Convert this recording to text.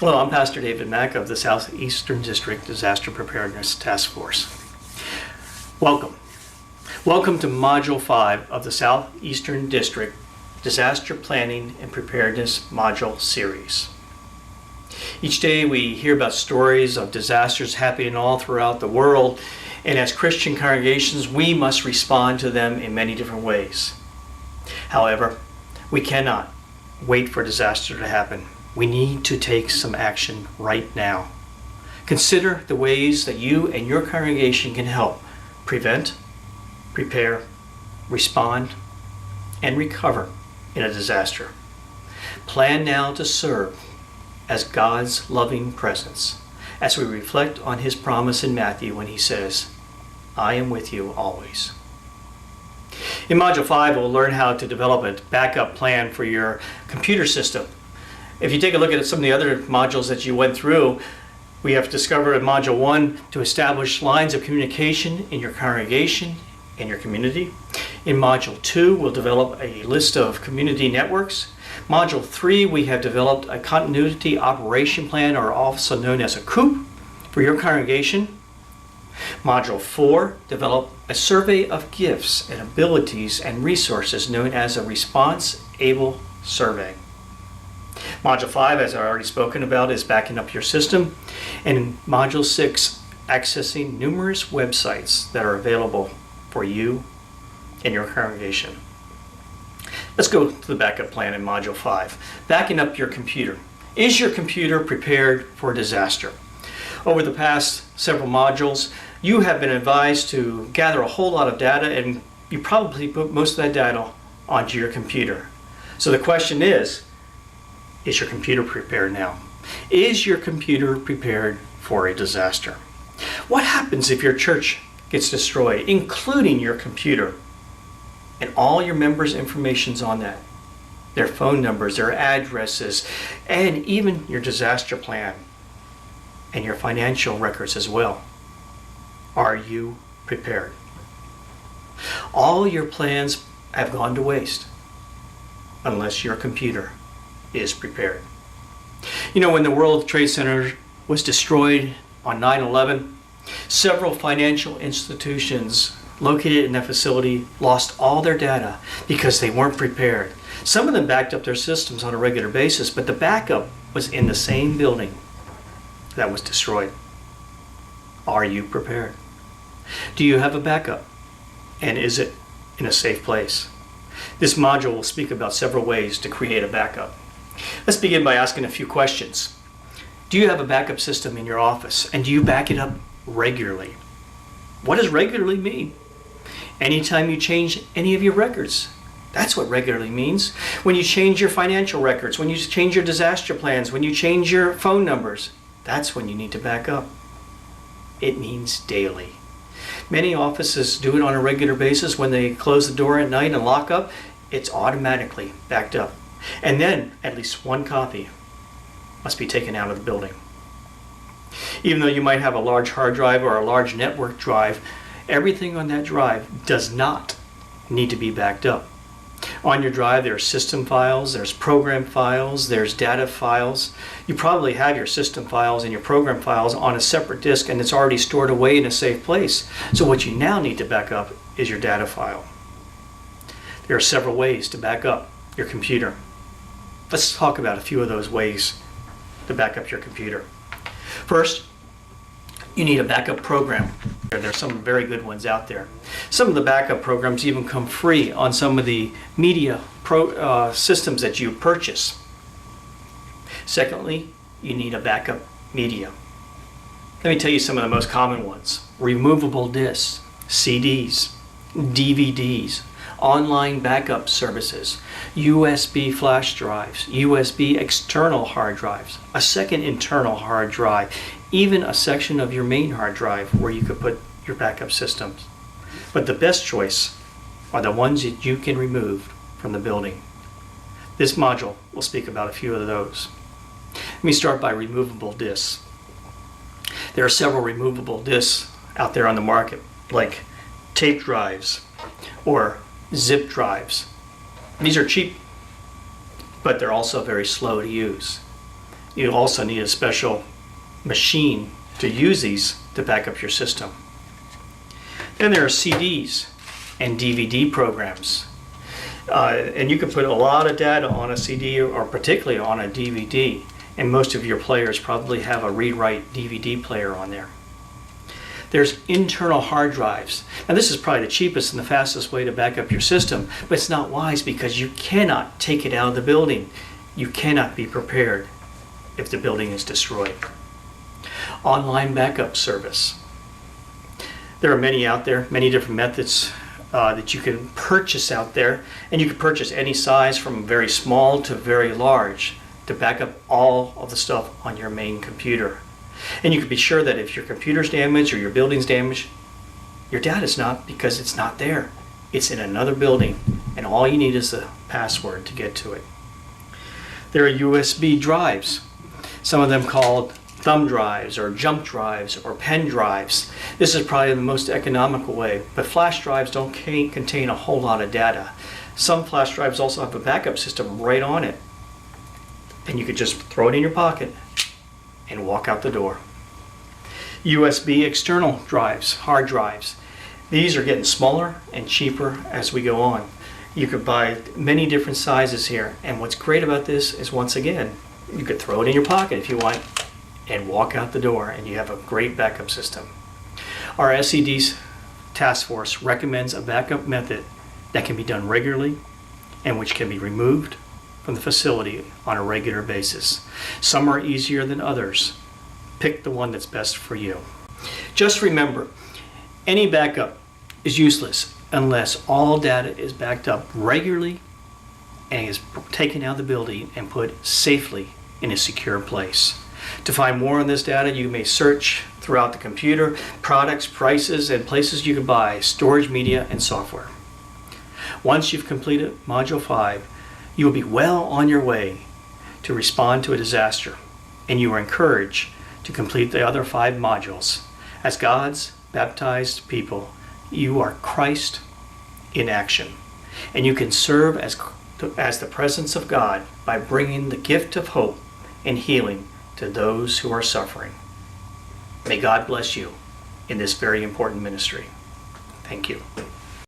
Hello, I'm Pastor David Maack of the Southeastern District Disaster Preparedness Task Force. Welcome. Welcome to Module 5 of the Southeastern District Disaster Planning and Preparedness Module Series. Each day we hear about stories of disasters happening all throughout the world, and as Christian congregations we must respond to them in many different ways. However, we cannot wait for disaster to happen. We need to take some action right now. Consider the ways that you and your congregation can help prevent, prepare, respond, and recover in a disaster. Plan now to serve as God's loving presence as we reflect on His promise in Matthew when He says, "I am with you always." In Module 5, we'll learn how to develop a backup plan for your computer system. If you take a look at some of the other modules that you went through, we have discovered in Module 1 to establish lines of communication in your congregation and your community. In Module 2, we'll develop a list of community networks. Module 3, we have developed a continuity operation plan, or also known as a COOP, for your congregation. Module 4, develop a survey of gifts and abilities and resources known as a response-able survey. Module 5, as I already spoken about, is backing up your system. And in Module 6, accessing numerous websites that are available for you and your congregation. Let's go to the backup plan in Module 5. Backing up your computer. Is your computer prepared for disaster? Over the past several modules, you have been advised to gather a whole lot of data, and you probably put most of that data onto your computer. So the question is your computer prepared now? Is your computer prepared for a disaster? What happens if your church gets destroyed, including your computer and all your members' information's on that? Their phone numbers, their addresses, and even your disaster plan and your financial records as well. Are you prepared? All your plans have gone to waste unless your computer is prepared. You know, when the World Trade Center was destroyed on 9/11, several financial institutions located in that facility lost all their data because they weren't prepared. Some of them backed up their systems on a regular basis, but the backup was in the same building that was destroyed. Are you prepared? Do you have a backup? And is it in a safe place? This module will speak about several ways to create a backup. Let's begin by asking a few questions. Do you have a backup system in your office, and do you back it up regularly? What does regularly mean? Anytime you change any of your records. That's what regularly means. When you change your financial records, when you change your disaster plans, when you change your phone numbers, that's when you need to back up. It means daily. Many offices do it on a regular basis. When they close the door at night and lock up, it's automatically backed up. And then at least one copy must be taken out of the building. Even though you might have a large hard drive or a large network drive, everything on that drive does not need to be backed up. On your drive there are system files, there's program files, there's data files. You probably have your system files and your program files on a separate disk, and it's already stored away in a safe place. So what you now need to back up is your data file. There are several ways to back up your computer. Let's talk about a few of those ways to back up your computer. First, you need a backup program. There's some very good ones out there. Some of the backup programs even come free on some of the media systems that you purchase. Secondly, you need a backup media. Let me tell you some of the most common ones. Removable disks, CDs, DVDs, online backup services, USB flash drives, USB external hard drives, a second internal hard drive, even a section of your main hard drive where you could put your backup systems. But the best choice are the ones that you can remove from the building. This module will speak about a few of those. Let me start by removable disks. There are several removable disks out there on the market, like tape drives or zip drives. These are cheap, but they're also very slow to use. You also need a special machine to use these to back up your system. Then there are CDs and DVD programs. And you can put a lot of data on a CD or particularly on a DVD. And most of your players probably have a read-write DVD player on there. There's internal hard drives. Now this is probably the cheapest and the fastest way to back up your system, but it's not wise because you cannot take it out of the building. You cannot be prepared if the building is destroyed. Online backup service. There are many out there, many different methods that you can purchase out there, and you can purchase any size from very small to very large to back up all of the stuff on your main computer. And you can be sure that if your computer's damaged or your building's damaged, your data's not, because it's not there. It's in another building, and all you need is the password to get to it. There are USB drives, some of them called thumb drives or jump drives or pen drives. This is probably the most economical way, but flash drives don't contain a whole lot of data. Some flash drives also have a backup system right on it, and you could just throw it in your pocket and walk out the door. USB external drives, hard drives. These are getting smaller and cheaper as we go on. You could buy many different sizes here, and what's great about this is, once again, you could throw it in your pocket if you want and walk out the door, and you have a great backup system. Our SED's task force recommends a backup method that can be done regularly and which can be removed from the facility on a regular basis. Some are easier than others. Pick the one that's best for you. Just remember, any backup is useless unless all data is backed up regularly and is taken out of the building and put safely in a secure place. To find more on this data, you may search throughout the computer, products, prices, and places you can buy storage media and software. Once you've completed Module 5, you will be well on your way to respond to a disaster, and you are encouraged to complete the other 5 modules. As God's baptized people, you are Christ in action, and you can serve as the presence of God by bringing the gift of hope and healing to those who are suffering. May God bless you in this very important ministry. Thank you.